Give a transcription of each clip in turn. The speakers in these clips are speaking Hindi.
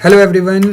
Hello everyone,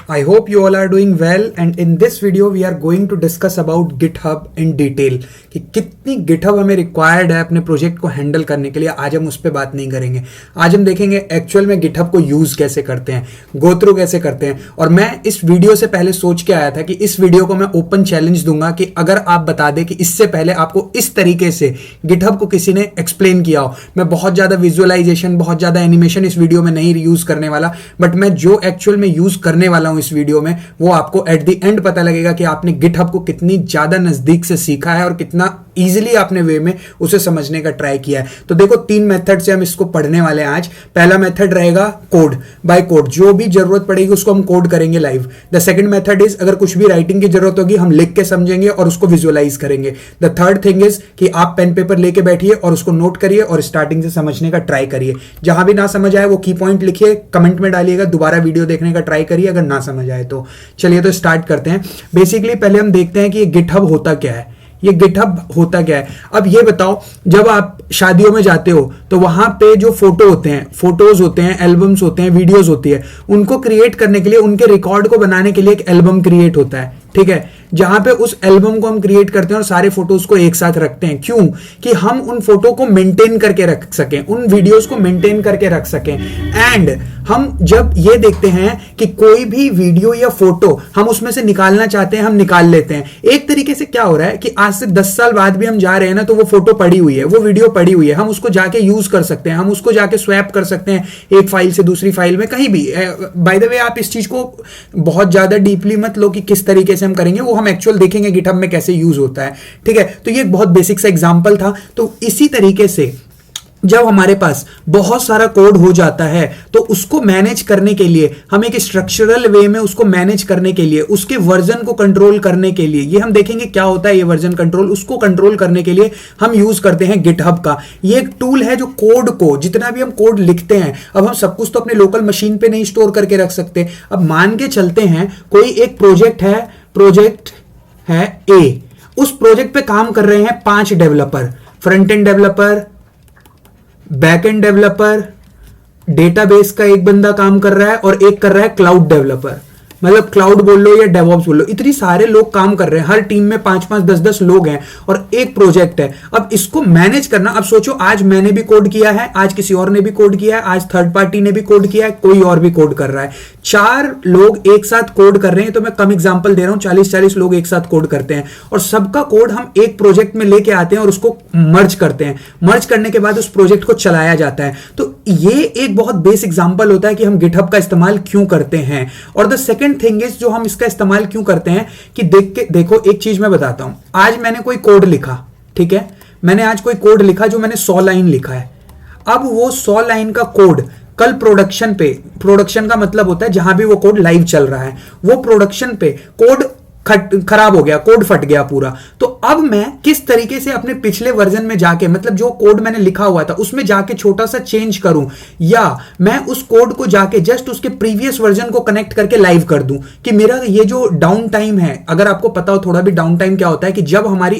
I hope you all are doing well and in this video we are going to discuss about GitHub in detail कि कितनी GitHub हमें रिक्वायर्ड है अपने प्रोजेक्ट को हैंडल करने के लिए। आज हम उस पर बात नहीं करेंगे, आज हम देखेंगे एक्चुअल में GitHub को यूज़ कैसे करते हैं, गो थ्रू कैसे करते हैं। और मैं इस वीडियो से पहले सोच के आया था कि इस वीडियो को मैं ओपन चैलेंज दूंगा कि अगर आप बता दें कि इससे पहले आपको इस तरीके से GitHub को किसी ने एक्सप्लेन किया हो। मैं बहुत ज़्यादा विजुअलाइजेशन, बहुत ज़्यादा एनिमेशन इस वीडियो में नहीं यूज़ करने वाला, बट मैं जो एक्चुअल में यूज़ करने वाला हूँ इस वीडियो में वो आपको एट द एंड पता लगेगा कि आपने GitHub को कितनी ज्यादा नजदीक से सीखा है और कितना इजीली आपने वे में उसे समझने का ट्राई किया है। तो देखो, 3 मेथड से हम इसको पढ़ने वाले हैं आज। पहला मेथड रहेगा कोड बाय कोड, जो भी जरूरत पड़ेगी उसको हम कोड करेंगे live. The second method is अगर कुछ भी राइटिंग की जरूरत होगी हम लिख के समझेंगे और उसको विजुअलाइज करेंगे। द थर्ड थिंग इज कि आप पेन पेपर लेके बैठिए और उसको नोट करिए और स्टार्टिंग से समझने का ट्राई करिए। जहां भी ना समझ आए वो की पॉइंट लिखिए, कमेंट में डालिएगा, दोबारा वीडियो देखने का ट्राई करिए अगर ना समझ आए तो। चलिए तो स्टार्ट करते हैं। बेसिकली पहले हम देखते हैं कि ये GitHub होता क्या है। ये GitHub होता क्या है। अब ये बताओ, जब आप शादियों में जाते हो तो वहां पे जो फोटो होते हैं, फोटोज होते हैं, एल्बम्स होते हैं, वीडियोस होती है, उनको क्रिएट करने के लिए, उनके रिकॉर्ड को बनाने के लिए एक एल्बम क्रिएट होता है, ठीक है। जहां पे उस एल्बम को हम क्रिएट करते हैं और सारे फोटोज को एक साथ रखते हैं। क्यों? कि हम उन फोटो को मेंटेन करके रख सकें, उन वीडियोस को मेंटेन करके रख सकें। एंड हम जब ये देखते हैं कि कोई भी वीडियो या फोटो हम उसमें से निकालना चाहते हैं, हम निकाल लेते हैं। एक तरीके से क्या हो रहा है कि आज से 10 साल बाद भी हम जा रहे हैं ना, तो वो फोटो पड़ी हुई है, वो वीडियो पड़ी हुई है, हम उसको जाके यूज कर सकते हैं, हम उसको जाके स्वैप कर सकते हैं एक फाइल से दूसरी फाइल में, कहीं भी। बाय द वे, आप इस चीज को बहुत ज्यादा डीपली मत लो कि किस तरीके से हम करेंगे, वो हम एक्चुअल देखेंगे GitHub में कैसे यूज होता है, ठीक है। तो ये एक बहुत बेसिक सा एग्जांपल था। तो इसी तरीके से जब हमारे पास बहुत सारा कोड हो जाता है तो उसको मैनेज करने के लिए, हम एक स्ट्रक्चरल वे में उसको मैनेज करने के लिए, उसके वर्जन को कंट्रोल करने के लिए, ये हम देखेंगे क्या होता है ये वर्जन कंट्रोल, उसको कंट्रोल करने के लिए हम यूज करते हैं GitHub का। ये एक टूल है जो कोड को, जितना भी हम कोड लिखते हैं, अब हम सब कुछ तो अपने लोकल मशीन पे नहीं स्टोर करके रख सकते। अब मान के चलते हैं कोई एक प्रोजेक्ट है A, उस प्रोजेक्ट पे काम कर रहे हैं 5 developer, front end developer, back end developer, database का एक बंदा काम कर रहा है और एक कर रहा है क्लाउड डेवलपर। मतलब क्लाउड बोल लो या डेवऑप्स बोल लो, इतनी सारे लोग काम कर रहे हैं, हर टीम में 5-5, 10-10 लोग हैं और एक प्रोजेक्ट है। अब इसको मैनेज करना, अब सोचो आज मैंने भी कोड किया है, आज किसी और ने भी कोड किया है, आज थर्ड पार्टी ने भी कोड किया है, कोई और भी कोड कर रहा है। 4 लोग एक साथ कोड कर रहे हैं, तो मैं कम एग्जांपल दे रहा हूं, 40-40 लोग एक साथ कोड करते हैं और सबका कोड हम एक प्रोजेक्ट में लेके आते हैं और उसको मर्ज करते हैं। मर्ज करने के बाद उस प्रोजेक्ट को चलाया जाता है। तो ये एक बहुत बेस एग्जांपल होता है कि हम GitHub का इस्तेमाल क्यों करते हैं। और द सेकंड थिंग इज, जो हम इसका इस्तेमाल क्यों करते हैं कि देखो एक चीज मैं बताता हूं। आज मैंने कोई कोड लिखा, ठीक है, मैंने आज कोई कोड लिखा जो मैंने 100 लाइन लिखा है। अब वो 100 लाइन का कोड कल प्रोडक्शन पे, प्रोडक्शन का मतलब होता है जहां भी वो कोड लाइव चल रहा है, वो प्रोडक्शन पे कोड खराब हो गया, कोड फट गया पूरा। तो अब मैं किस तरीके से अपने पिछले वर्जन में जाके, मतलब जो कोड मैंने लिखा हुआ था उसमें जाके छोटा सा चेंज करूं, या मैं उस कोड को जाके जस्ट उसके प्रीवियस वर्जन को कनेक्ट करके लाइव कर दूं। कि मेरा ये जो डाउन टाइम है, अगर आपको पता हो थोड़ा भी, डाउन टाइम क्या होता है कि जब हमारी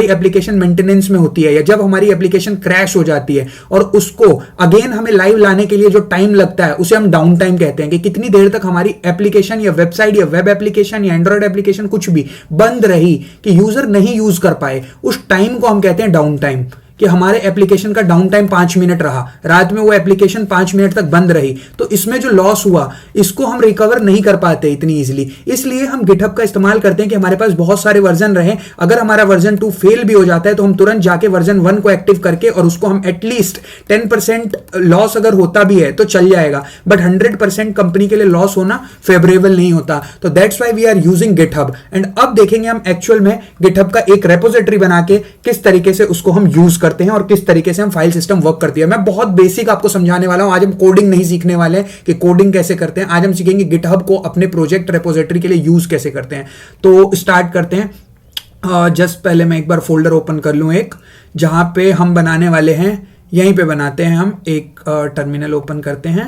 एप्लीकेशन मेंटेनेंस में होती है या जब हमारी एप्लीकेशन क्रैश हो जाती है और उसको अगेन हमें लाइव लाने के लिए जो टाइम लगता है उसे हम डाउन टाइम कहते हैं। कि कितनी देर तक हमारी एप्लीकेशन या वेबसाइट या वेब एप्लीकेशन या एंड्रॉइड एप्लीकेशन कुछ भी बंद रही, कि यूजर नहीं यूज कर पाए, उस टाइम को हम कहते हैं डाउन टाइम। कि हमारे एप्लीकेशन का डाउन टाइम 5 मिनट रहा, रात में वो एप्लीकेशन 5 मिनट तक बंद रही, तो इसमें जो लॉस हुआ इसको हम रिकवर नहीं कर पाते इतनी इजीली। इसलिए हम GitHub का इस्तेमाल करते हैं कि हमारे पास बहुत सारे वर्जन रहे। अगर हमारा वर्जन 2 फेल भी हो जाता है तो हम तुरंत जाके वर्जन 1 को एक्टिव करके और उसको हम एटलीस्ट 10% लॉस अगर होता भी है तो चल जाएगा, बट 100% कंपनी के लिए लॉस होना फेवरेबल नहीं होता। तो that's why we are using GitHub। And अब देखेंगे हम एक्चुअल में GitHub का एक रेपोजिटरी बना के किस तरीके से उसको हम यूज करते हैं और किस तरीके से हम फाइल सिस्टम वर्क करती है। मैं बहुत बेसिक आपको समझाने वाला हूं। आज हम कोडिंग नहीं सीखने वाले हैं कि कोडिंग कैसे करते हैं, आज हम सीखेंगे GitHub को अपने प्रोजेक्ट रेपोजिटरी के लिए यूज कैसे करते हैं। तो स्टार्ट करते हैं। जस्ट पहले मैं एक बार फोल्डर ओपन कर लूं, एक जहां पे हम बनाने वाले हैं, यहीं पे बनाते हैं हम। एक टर्मिनल ओपन करते हैं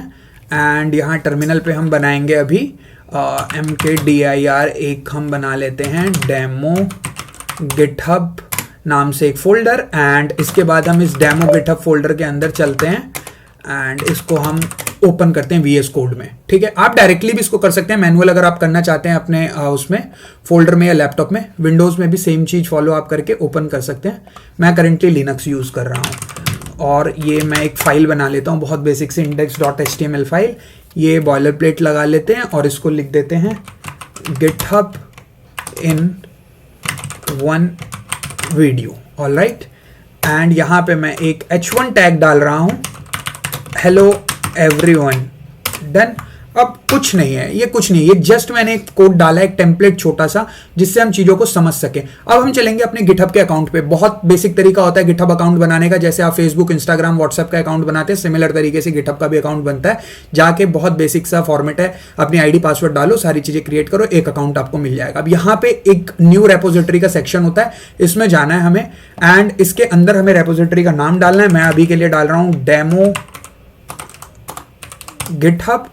एंड यहाँ टर्मिनल पे हम बनाएंगे अभी mkdir, एक हम बना लेते हैं डेमो GitHub नाम से एक फोल्डर। एंड इसके बाद हम इस डेमो GitHub फोल्डर के अंदर चलते हैं एंड इसको हम ओपन करते हैं VS कोड में। ठीक है, आप डायरेक्टली भी इसको कर सकते हैं, मैनुअल अगर आप करना चाहते हैं अपने उसमें फोल्डर में या लैपटॉप में। विंडोज में भी सेम चीज फॉलो आप करके ओपन कर सकते हैं। मैं करेंटली लिनक्स यूज कर रहा हूँ और ये मैं एक फाइल बना लेता हूँ बहुत बेसिक से index.html फाइल। ये बॉयलर प्लेट लगा लेते हैं और इसको लिख देते हैं GitHub in one video। Alright, and यहां पे मैं एक h1 टैग डाल रहा हूं, हेलो एवरीवन। डन। अब कुछ नहीं है, ये कुछ नहीं, ये जस्ट मैंने एक कोड डाला है, एक टेम्पलेट छोटा सा, जिससे हम चीजों को समझ सकें। अब हम चलेंगे अपने गिटहब के अकाउंट पे। बहुत बेसिक तरीका होता है गिटहब अकाउंट बनाने का, जैसे आप फेसबुक, इंस्टाग्राम, व्हाट्सएप का अकाउंट बनाते हैं, सिमिलर तरीके से गिटहब का भी अकाउंट बनता है। जाके बहुत बेसिक सा फॉर्मेट है, अपनी आईडी पासवर्ड डालो, सारी चीजें क्रिएट करो, एक अकाउंट आपको मिल जाएगा। अब यहाँ पे एक न्यू रेपोजिटरी का सेक्शन होता है, इसमें जाना है हमें, एंड इसके अंदर हमें रेपोजिटरी का नाम डालना है। मैं अभी के लिए डाल रहा हूं डेमो गिटहब,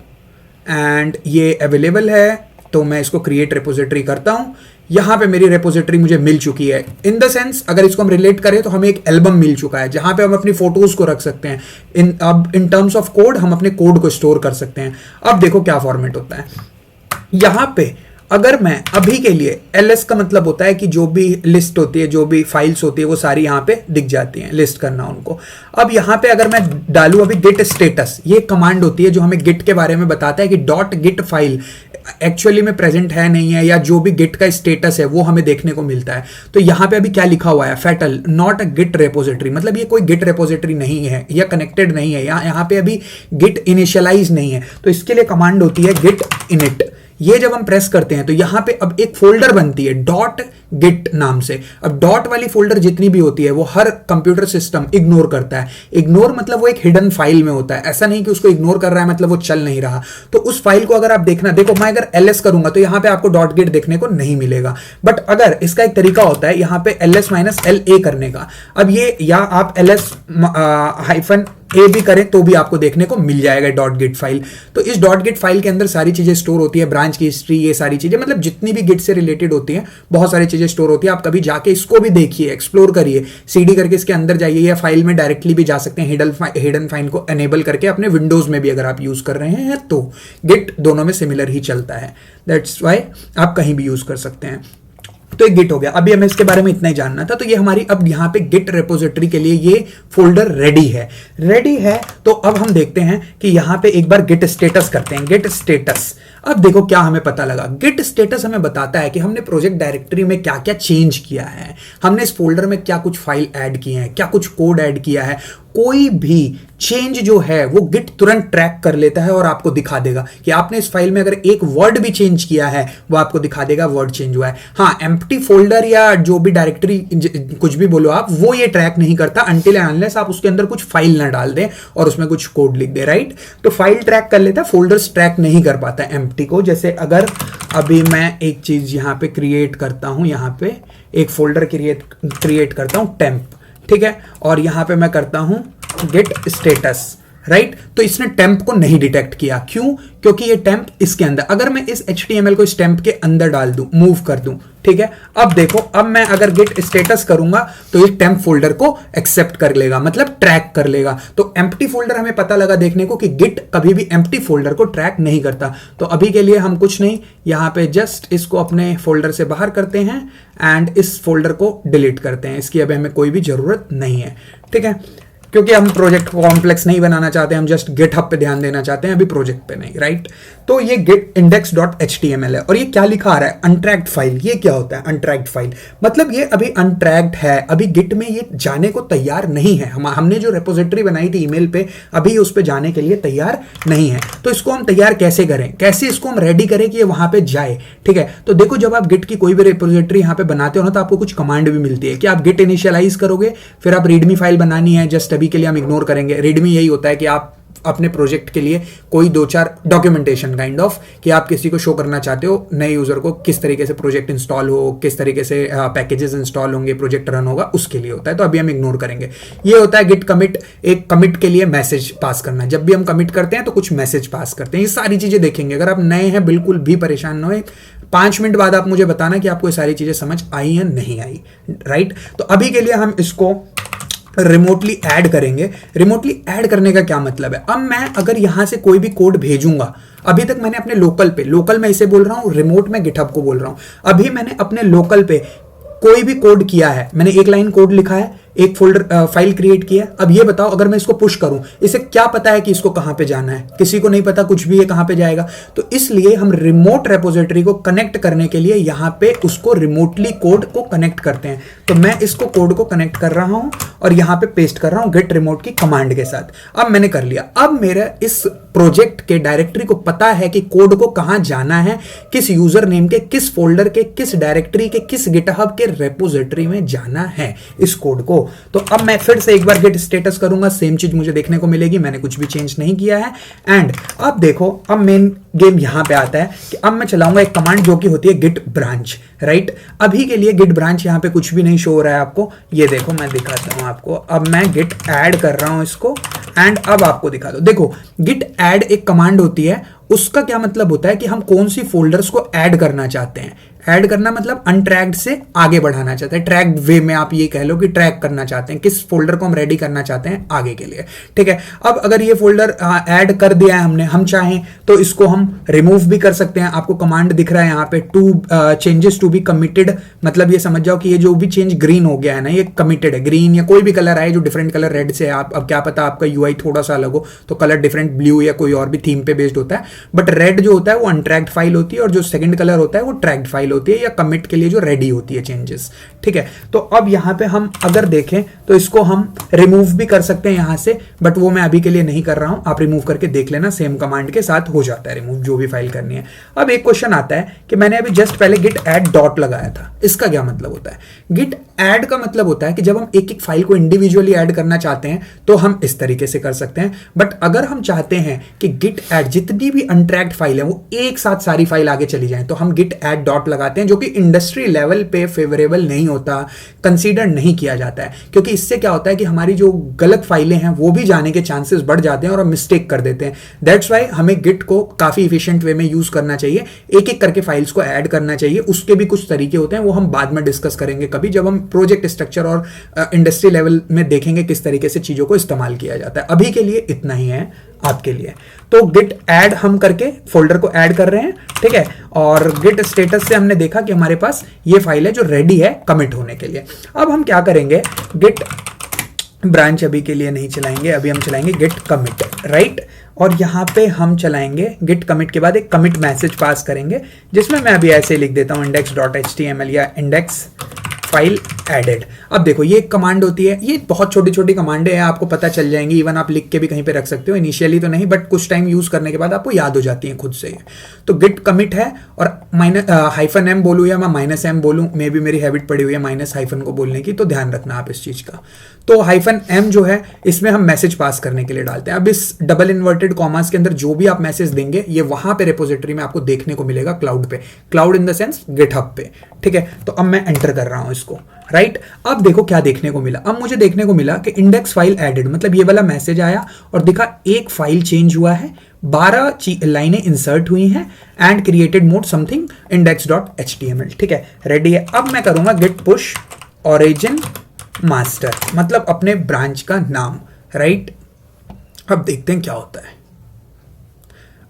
एंड ये अवेलेबल है, तो मैं इसको क्रिएट रेपोजिटरी करता हूं। यहां पे मेरी रेपोजिटरी मुझे मिल चुकी है। इन द सेंस अगर इसको हम रिलेट करें तो हमें एक एल्बम मिल चुका है, जहां पे हम अपनी फोटोज को रख सकते हैं। अब इन टर्म्स ऑफ कोड हम अपने कोड को स्टोर कर सकते हैं। अब देखो क्या फॉर्मेट होता है यहां पे। अगर मैं अभी के लिए ls का मतलब होता है कि जो भी लिस्ट होती है, जो भी फाइल्स होती है, वो सारी यहाँ पे दिख जाती हैं, लिस्ट करना उनको। अब यहाँ पे अगर मैं डालूं अभी git status, ये कमांड होती है जो हमें git के बारे में बताता है कि .git फाइल एक्चुअली में प्रेजेंट है नहीं है, या जो भी गिट का स्टेटस है वो हमें देखने को मिलता है। तो यहाँ पे अभी क्या लिखा हुआ है, fatal not a git repository, मतलब ये कोई गिट रेपोजिटरी नहीं है या कनेक्टेड नहीं है, यहाँ पे अभी गिट इनिशियलाइज नहीं है। तो इसके लिए कमांड होती है git init। ये जब हम प्रेस करते हैं तो यहां पे अब एक फोल्डर बनती है .git नाम से। अब डॉट वाली फोल्डर जितनी भी होती है वो हर कंप्यूटर सिस्टम इग्नोर करता है। इग्नोर मतलब वो एक हिडन फाइल में होता है, ऐसा नहीं कि उसको इग्नोर कर रहा है मतलब वो चल नहीं रहा। तो उस फाइल को अगर आप देखना, देखो मैं अगर ls करूंगा तो यहां पे आपको .git देखने को नहीं मिलेगा। बट अगर इसका एक तरीका होता है यहां पे ls-la करने का। अब ये या आप ls-a भी करें तो भी आपको देखने को मिल जाएगा .git फाइल। तो इस .git फाइल के अंदर सारी चीजें स्टोर होती है, ब्रांच की हिस्ट्री, ये सारी चीजें, मतलब जितनी भी गिट से रिलेटेड होती हैं बहुत सारी चीजें स्टोर होती है। आप कभी जाके इसको भी देखिए, एक्सप्लोर करिए, सीडी करके इसके अंदर जाइए, या फाइल में डायरेक्टली भी जा सकते हैं। हिडन फाइल को एनेबल करके अपने विंडोज में भी अगर आप यूज कर रहे हैं तो गिट दोनों में सिमिलर ही चलता है। दैट्स वाई आप कहीं भी यूज कर सकते हैं। तो एक गिट हो गया, अभी हमें इसके बारे में इतना ही जानना था। तो ये हमारी अब यहाँ पे गिट रेपोजिटरी के लिए ये फोल्डर रेडी है। तो अब हम देखते हैं कि यहाँ पे एक बार गिट स्टेटस करते हैं, गिट स्टेटस। अब देखो क्या हमें पता लगा, गिट स्टेटस हमें बताता है कि हमने प्रोजेक्ट डायरेक्टरी में क्या क्या चेंज किया है, हमने इस फोल्डर में क्या कुछ फाइल ऐड किए हैं, क्या कुछ कोड ऐड किया है। कोई भी चेंज जो है वो गिट तुरंत ट्रैक कर लेता है और आपको दिखा देगा कि आपने इस फाइल में अगर एक वर्ड भी चेंज किया है वो आपको दिखा देगा वर्ड चेंज हुआ है। हाँ, एम्प्टी फोल्डर या जो भी डायरेक्टरी कुछ भी बोलो आप, वो ये ट्रैक नहीं करता अनटिल एंड अनलेस आप उसके अंदर कुछ फाइल ना डाल दें और उसमें कुछ कोड लिख दे, राइट। तो फाइल ट्रैक कर लेता है, फोल्डर्स ट्रैक नहीं कर पाता एम्प्टी को। जैसे अगर अभी मैं एक चीज यहां पे क्रिएट करता हूं, यहां पे एक फोल्डर क्रिएट करता हूं टेम्प, ठीक है, और यहां पे मैं करता हूं गेट स्टेटस, राइट। तो इसने टेम्प को नहीं डिटेक्ट किया, क्यों? क्योंकि ये टेम्प इसके अंदर, अगर मैं इस HTML को इस टेम्प के अंदर डाल दूं, मूव कर दूं, ठीक है। अब देखो, अब मैं अगर गेट स्टेटस करूंगा तो ये टेम्प फोल्डर को एक्सेप्ट कर लेगा, मतलब ट्रैक कर लेगा। तो एम्प्टी फोल्डर हमें पता लगा देखने को कि गिट कभी भी एम्प्टी फोल्डर को ट्रैक नहीं करता। तो अभी के लिए हम कुछ नहीं, यहां पे जस्ट इसको अपने फोल्डर से बाहर करते हैं एंड इस फोल्डर को डिलीट करते हैं। इसकी अभी हमें कोई भी जरूरत नहीं है, ठीक है, क्योंकि हम प्रोजेक्ट को कॉम्प्लेक्स नहीं बनाना चाहते, हम जस्ट गिटहब पे ध्यान देना चाहते हैं, अभी प्रोजेक्ट पे नहीं, राइट। तो ये git index.html है और ये क्या लिखा आ रहा है, अनट्रैक्ड फाइल। ये क्या होता है अनट्रैक्ड फाइल? मतलब ये अभी अनट्रैक्ड है, अभी गिट में ये जाने को तैयार नहीं है। हमने जो रेपोजिटरी बनाई थी ईमेल पे, अभी उस पे जाने के लिए तैयार नहीं है। तो इसको हम तैयार कैसे करें, कैसे इसको हम रेडी करें कि ये वहां पे जाए, ठीक है। तो देखो, जब आप गिट की कोई भी रेपोजिटरी यहाँ पे बनाते हो ना, तो आपको कुछ कमांड भी मिलती है कि आप गिट इनिशियलाइज करोगे, फिर आप रीडमी फाइल बनानी है, जस्ट अभी के लिए हम इग्नोर करेंगे। रीडमी यही होता है कि आप अपने प्रोजेक्ट के लिए कोई 2-4 डॉक्यूमेंटेशन काइंड ऑफ, कि आप किसी को शो करना चाहते हो नए यूजर को किस तरीके से प्रोजेक्ट इंस्टॉल हो, किस तरीके से पैकेजेस इंस्टॉल होंगे, प्रोजेक्ट रन होगा, उसके लिए होता है। तो अभी हम इग्नोर करेंगे। ये होता है गिट कमिट, एक कमिट के लिए मैसेज पास करना। जब भी हम कमिट करते हैं तो कुछ मैसेज पास करते हैं। ये सारी चीजें देखेंगे। अगर आप नए हैं बिल्कुल भी परेशान न हो, 5 मिनट बाद आप मुझे बताना कि आपको ये सारी चीजें समझ आई या नहीं आई, राइट। तो अभी के लिए हम इसको रिमोटली ऐड करेंगे। रिमोटली ऐड करने का क्या मतलब है, अब मैं अगर यहां से कोई भी कोड भेजूंगा, अभी तक मैंने अपने लोकल में इसे बोल रहा हूं, रिमोट में गिटहब को बोल रहा हूं। अभी मैंने अपने लोकल पे कोई भी कोड किया है, मैंने एक लाइन कोड लिखा है, एक फोल्डर फाइल क्रिएट किया है। अब ये बताओ अगर मैं इसको पुश करूं, इसे क्या पता है कि इसको कहां पे जाना है, किसी को नहीं पता कुछ भी है कहां पे जाएगा। तो इसलिए हम रिमोट रेपोजिटरी को कनेक्ट करने के लिए यहां पे उसको रिमोटली कोड को कनेक्ट करते हैं। तो मैं इसको कोड को कनेक्ट कर रहा हूं और यहां पे पेस्ट कर रहा हूं गेट रिमोट की कमांड के साथ। अब मैंने कर लिया। अब मेरा इस प्रोजेक्ट के डायरेक्टरी को पता है कि कोड को कहां जाना है, किस यूजर नेम के, किस फोल्डर के, किस डायरेक्टरी के, किस गिटहब के रेपोजिटरी में जाना है इस कोड को। तो अब मैं फिर से एक बार गेट स्टेटस करूंगा, सेम चीज मुझे देखने को मिलेगी, मैंने कुछ भी चेंज नहीं किया है। एंड अब देखो, अब मेन गेम यहां पे आता है कि अब मैं चलाऊंगा एक कमांड जो कि होती है गिट ब्रांच, राइट। अभी के लिए गिट ब्रांच यहां पे कुछ भी नहीं शो हो रहा है आपको, ये देखो मैं दिखाता हूं आपको। अब मैं गिट ऐड कर रहा हूं इसको एंड अब आपको दिखा दो। देखो गिट ऐड एक कमांड होती है, उसका क्या मतलब होता है कि हम कौन सी फोल्डर्स को ऐड करना चाहते हैं। ऐड करना मतलब अनट्रैक्ड से आगे बढ़ाना चाहते हैं, ट्रैक्ड वे में आप ये कह लो कि ट्रैक करना चाहते हैं, किस फोल्डर को हम रेडी करना चाहते हैं आगे के लिए, ठीक है। अब अगर ये फोल्डर ऐड कर दिया है हमने, हम चाहें तो इसको हम रिमूव भी कर सकते हैं। आपको कमांड दिख रहा है यहाँ पे, two changes to be committed, मतलब ये समझ जाओ कि ये जो भी चेंज ग्रीन हो गया है ना, ये कमिटेड है। ग्रीन या कोई भी कलर आए जो डिफरेंट कलर रेड से, आप अब क्या पता आपका यूआई थोड़ा सा अलग हो तो कलर डिफरेंट ब्लू या कोई और भी थीम पे बेस्ड होता है, बट रेड जो होता है वो अनट्रैक्ड फाइल होती है और जो सेकंड कलर होता है वो ट्रैक्ड फाइल होती है या कमिट के लिए जो रेडी होती है चेंजेस, ठीक है। तो अब यहां पे हम अगर देखें तो इसको हम रिमूव भी कर सकते हैं यहां से, बट वो मैं अभी के लिए नहीं कर रहा हूं, आप रिमूव करके देख लेना, सेम कमांड के साथ हो जाता है रिमूव जो भी फाइल करनी है। अब एक क्वेश्चन आता है कि मैंने अभी जस्ट पहले गिट ऐड डॉट लगाया था, इसका क्या मतलब होता है। गिट ऐड का मतलब होता है कि जब हम एक एक फाइल को इंडिविजुअली ऐड करना चाहते हैं तो हम इस तरीके से कर सकते हैं, बट अगर हम चाहते हैं कि गिट ऐड जितनी भी अनट्रैक्ड फाइल है वो एक साथ सारी फाइल आगे चली जाए तो हम गिट ऐड डॉट लगाते हैं, जो कि इंडस्ट्री लेवल पे फेवरेबल नहीं होता, कंसीडर नहीं किया जाता है, क्योंकि इससे क्या होता है कि हमारी जो गलत फाइलें हैं वो भी जाने के चांसेस बढ़ जाते हैं और हम मिस्टेक कर देते हैं। दैट्स वाई हमें गिट को काफी इफिशिएंट वे में यूज करना चाहिए, एक एक करके फाइल्स को ऐड करना चाहिए। उसके भी कुछ तरीके होते हैं, वो हम बाद में डिस्कस करेंगे कभी, जब हम प्रोजेक्ट स्ट्रक्चर और इंडस्ट्री लेवल में देखेंगे किस तरीके से चीजों को इस्तेमाल किया जाता है। अभी के लिए इतना ही है आपके लिए। तो गिट ऐड हम करके फोल्डर को ऐड कर रहे हैं, ठीक है, और गिट स्टेटस से हमने देखा कि हमारे पास ये फाइल है जो रेडी है कमिट होने के लिए। अब हम क्या करेंगे, गिट ब्रांच अभी के लिए नहीं चलाएंगे, अभी हम चलाएंगे गिट कमिट, राइट। और यहां पे हम चलाएंगे गिट कमिट के बाद एक कमिट मैसेज पास करेंगे, जिसमें मैं अभी ऐसे लिख देता हूं index.html या इंडेक्स फाइल एडेड। अब देखो ये एक कमांड होती है, ये बहुत छोटी छोटी कमांडें हैं, आपको पता चल जाएंगी, इवन आप लिख के भी कहीं पे रख सकते हो, इनिशियली तो नहीं बट कुछ टाइम यूज करने के बाद आपको याद हो जाती हैं खुद से। तो गिट कमिट है और हाइफन एम बोलूँ या मैं माइनस एम बोलूँ, मे भी मेरी हैबिट पड़ी हुई है माइनस हाइफन को बोलने की, तो ध्यान रखना आप इस चीज का। तो हाइफन एम जो है इसमें हम मैसेज पास करने के लिए डालते हैं। अब इस डबल इन्वर्टेड कॉमास के अंदर जो भी आप मैसेज देंगे ये वहां पे रेपोजिटरी में आपको देखने को मिलेगा, क्लाउड पे, cloud in the sense GitHub पे, ठीक है। तो अब मैं एंटर कर रहा हूं इसको, राइट। अब देखो क्या देखने को मिला, अब मुझे देखने को मिला कि इंडेक्स फाइल एडेड, मतलब ये वाला मैसेज आया और दिखा एक फाइल चेंज हुआ है, 12 लाइनें इंसर्ट हुई हैं and created mode something index.html, ठीक है, रेडी है। अब मैं करूंगा गिट पुश ओरिजिन मास्टर, मतलब अपने ब्रांच का नाम, राइट। अब देखते हैं क्या होता है।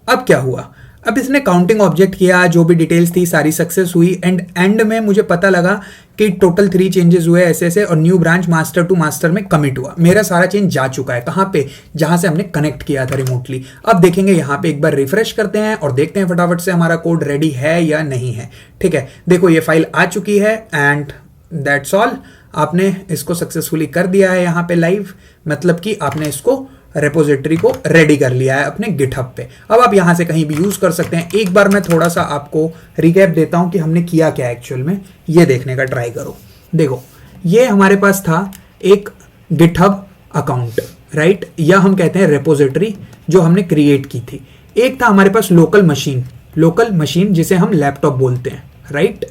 अब क्या हुआ, अब इसने काउंटिंग ऑब्जेक्ट किया, जो भी डिटेल्स थी सारी सक्सेस हुई एंड एंड में मुझे पता लगा कि टोटल 3 चेंजेस हुए ऐसे और new branch master to master में कमिट हुआ। मेरा सारा चेंज जा चुका है, कहाँ पे, जहां से हमने कनेक्ट किया था रिमोटली। अब देखेंगे यहाँ पे एक बार रिफ्रेश करते हैं और देखते हैं फटाफट से हमारा कोड रेडी है या नहीं है, ठीक है। देखो ये फाइल आ चुकी है एंड दैट्स ऑल, आपने इसको सक्सेसफुली कर दिया है यहाँ पे लाइव, मतलब कि आपने इसको रेपोजिटरी को रेडी कर लिया है अपने गिटहब पे। अब आप यहां से कहीं भी यूज कर सकते हैं। एक बार मैं थोड़ा सा आपको रिकैप देता हूं कि हमने किया क्या एक्चुअल में, ये देखने का ट्राई करो। देखो ये हमारे पास था एक गिटहब अकाउंट, राइट, या हम कहते हैं रेपोजिटरी जो हमने क्रिएट की थी। एक था हमारे पास लोकल मशीन जिसे हम लैपटॉप बोलते हैं, राइट,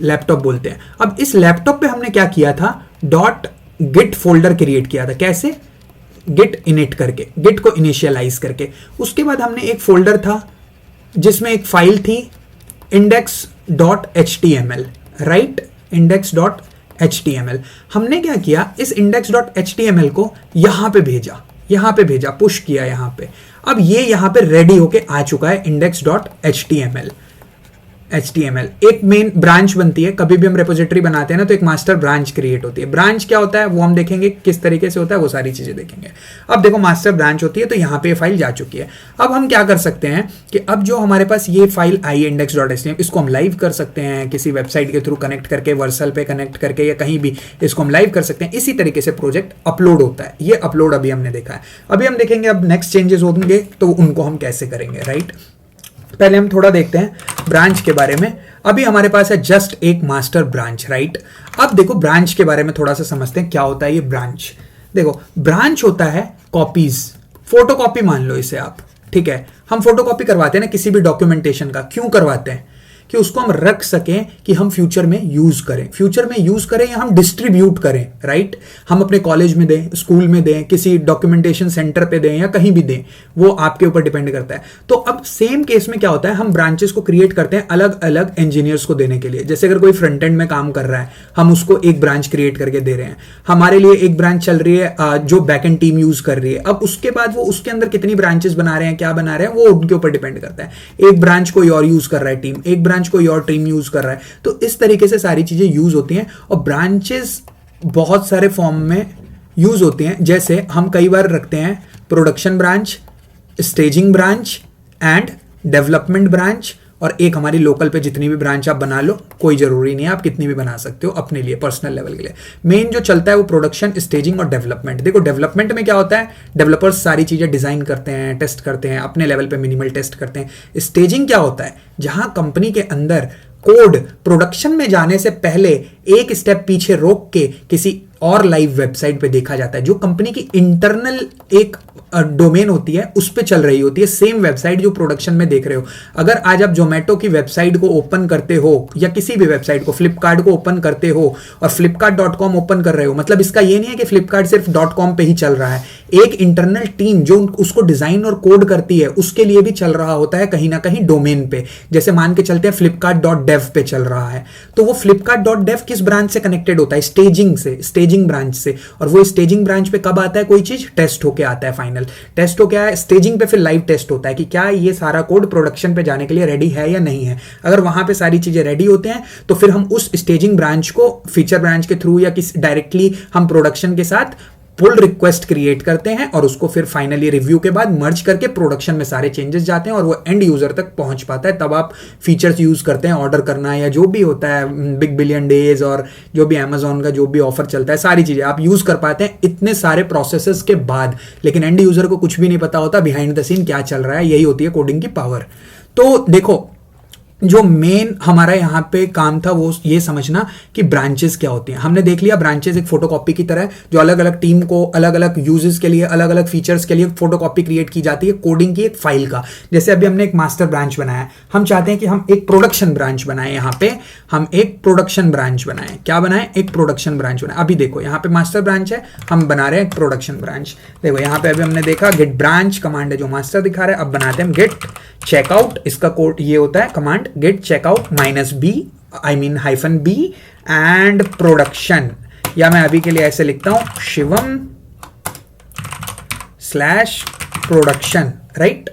लैपटॉप बोलते हैं। अब इस लैपटॉप पे हमने क्या किया था, डॉट गिट फोल्डर क्रिएट किया था। कैसे, गिट इनिट करके, गिट को इनिशियलाइज करके। उसके बाद हमने एक फोल्डर था जिसमें एक फाइल थी index.html, राइट, index.html। index.html। हमने क्या किया, इस index.html को यहां पे भेजा, पुश किया यहां पे। अब ये यहां पे रेडी होके आ चुका है index.html। एक मेन ब्रांच बनती है, कभी भी हम रेपोजिटरी बनाते हैं ना तो एक मास्टर ब्रांच क्रिएट होती है। ब्रांच क्या होता है वो हम देखेंगे किस तरीके से होता है, वो सारी चीजें देखेंगे। अब देखो मास्टर ब्रांच होती है, तो यहाँ पे फाइल जा चुकी है। अब हम क्या कर सकते हैं कि अब जो हमारे पास ये फाइल आई है index.html, इसको हम लाइव कर सकते हैं किसी वेबसाइट के थ्रू कनेक्ट करके, वर्सल पे कनेक्ट करके या कहीं भी इसको हम लाइव कर सकते हैं। इसी तरीके से प्रोजेक्ट अपलोड होता है। ये अपलोड अभी हमने देखा है। अभी हम देखेंगे अब नेक्स्ट चेंजेस होंगे तो उनको हम कैसे करेंगे, राइट। पहले हम थोड़ा देखते हैं ब्रांच के बारे में। अभी हमारे पास है जस्ट एक मास्टर ब्रांच, राइट। अब देखो ब्रांच के बारे में थोड़ा सा समझते हैं क्या होता है ये ब्रांच। देखो ब्रांच होता है कॉपीज, फोटोकॉपी मान लो इसे आप, ठीक है। हम फोटोकॉपी करवाते हैं ना किसी भी डॉक्यूमेंटेशन का, क्यों करवाते हैं कि उसको हम रख सकें कि हम फ्यूचर में यूज करें या हम डिस्ट्रीब्यूट करें, राइट। हम अपने कॉलेज में दें, स्कूल में दें, किसी डॉक्यूमेंटेशन सेंटर पे दें या कहीं भी दें, वो आपके ऊपर डिपेंड करता है। तो अब सेम केस में क्या होता है, हम ब्रांचेस को क्रिएट करते हैं अलग अलग इंजीनियर्स को देने के लिए। जैसे अगर कोई फ्रंट एंड में काम कर रहा है, हम उसको एक ब्रांच क्रिएट करके दे रहे हैं। हमारे लिए एक ब्रांच चल रही है जो बैक एंड टीम यूज कर रही है। अब उसके बाद वो उसके अंदर कितनी ब्रांचेस बना रहे हैं, क्या बना रहे हैं, वो उनके ऊपर डिपेंड करता है। एक ब्रांच कोई और यूज कर रहा है टीम, एक ब्रांच कोई और टीम यूज कर रहा है। तो इस तरीके से सारी चीजें यूज होती हैं और ब्रांचेस बहुत सारे फॉर्म में यूज होती हैं। जैसे हम कई बार रखते हैं production branch, staging branch and development branch, और एक हमारी लोकल पे जितनी भी ब्रांच आप बना लो, कोई जरूरी नहीं है, आप कितनी भी बना सकते हो अपने लिए, पर्सनल लेवल के लिए। मेन जो चलता है वो प्रोडक्शन, स्टेजिंग और डेवलपमेंट। देखो डेवलपमेंट में क्या होता है, डेवलपर्स सारी चीजें डिजाइन करते हैं, टेस्ट करते हैं, अपने लेवल पे मिनिमल टेस्ट करते हैं। स्टेजिंग क्या होता है, जहां कंपनी के अंदर कोड प्रोडक्शन में जाने से पहले एक स्टेप पीछे रोक के किसी और लाइव वेबसाइट पे देखा जाता है, जो कंपनी की इंटरनल एक डोमेन होती है उस पे चल रही होती है, सेम वेबसाइट जो प्रोडक्शन में देख रहे हो। अगर आज आप जोमेटो की वेबसाइट को ओपन करते हो या किसी भी वेबसाइट को, फ्लिपकार्ट को ओपन करते हो और flipkart.com ओपन कर रहे हो, मतलब इसका ये नहीं है कि फ्लिपकार्ट सिर्फ .com पे ही चल रहा है। एक इंटरनल टीम जो उसको डिजाइन और कोड करती है उसके लिए भी चल रहा होता है कहीं ना कहीं डोमेन पे। जैसे मान के चलते हैं flipkart.dev पे चल रहा है, तो वो flipkart.dev किस ब्रांच से कनेक्टेड होता है, स्टेजिंग ब्रांच से। और वो स्टेजिंग ब्रांच पे कब आता है कोई चीज, टेस्ट होके आता है, फाइनल टेस्ट हो क्या है स्टेजिंग पे, फिर लाइव टेस्ट होता है कि क्या ये सारा कोड प्रोडक्शन पे जाने के लिए रेडी है या नहीं है। अगर वहां पे सारी चीजें रेडी होते हैं तो फिर हम उस स्टेजिंग ब्रांच को फीचर ब्रांच के थ्रू या किसी डायरेक्टली हम प्रोडक्शन के साथ पुल रिक्वेस्ट क्रिएट करते हैं और उसको फिर फाइनली रिव्यू के बाद मर्ज करके प्रोडक्शन में सारे चेंजेस जाते हैं और वो एंड यूजर तक पहुंच पाता है। तब आप फीचर्स यूज करते हैं, ऑर्डर करना या जो भी होता है, बिग बिलियन डेज और जो भी अमेजॉन का जो भी ऑफर चलता है, सारी चीजें आप यूज कर पाते हैं इतने सारे प्रोसेसेस के बाद। लेकिन एंड यूजर को कुछ भी नहीं पता होता बिहाइंड द सीन क्या चल रहा है। यही होती है कोडिंग की पावर। तो देखो जो मेन हमारा यहाँ पे काम था वो ये समझना कि ब्रांचेस क्या होती हैं। हमने देख लिया ब्रांचेस एक फोटोकॉपी की तरह जो अलग अलग टीम को अलग अलग यूजेस के लिए, अलग अलग फीचर्स के लिए फोटोकॉपी क्रिएट की जाती है कोडिंग की एक फाइल का। जैसे अभी हमने एक मास्टर ब्रांच बनाया, हम चाहते हैं कि हम एक प्रोडक्शन ब्रांच बनाए। यहाँ पे हम एक प्रोडक्शन ब्रांच बनाए, क्या बनाए, एक प्रोडक्शन ब्रांच बनाए। अभी देखो यहाँ पे मास्टर ब्रांच है, हम बना रहे हैं एक प्रोडक्शन ब्रांच। देखो यहाँ पे अभी हमने देखा गेट ब्रांच कमांड है जो मास्टर दिखा रहा है। अब बनाते हैं गेट चेकआउट, इसका कोड ये होता है command git checkout -b and production, या मैं अभी के लिए ऐसे लिखता हूं Shivam /production, right,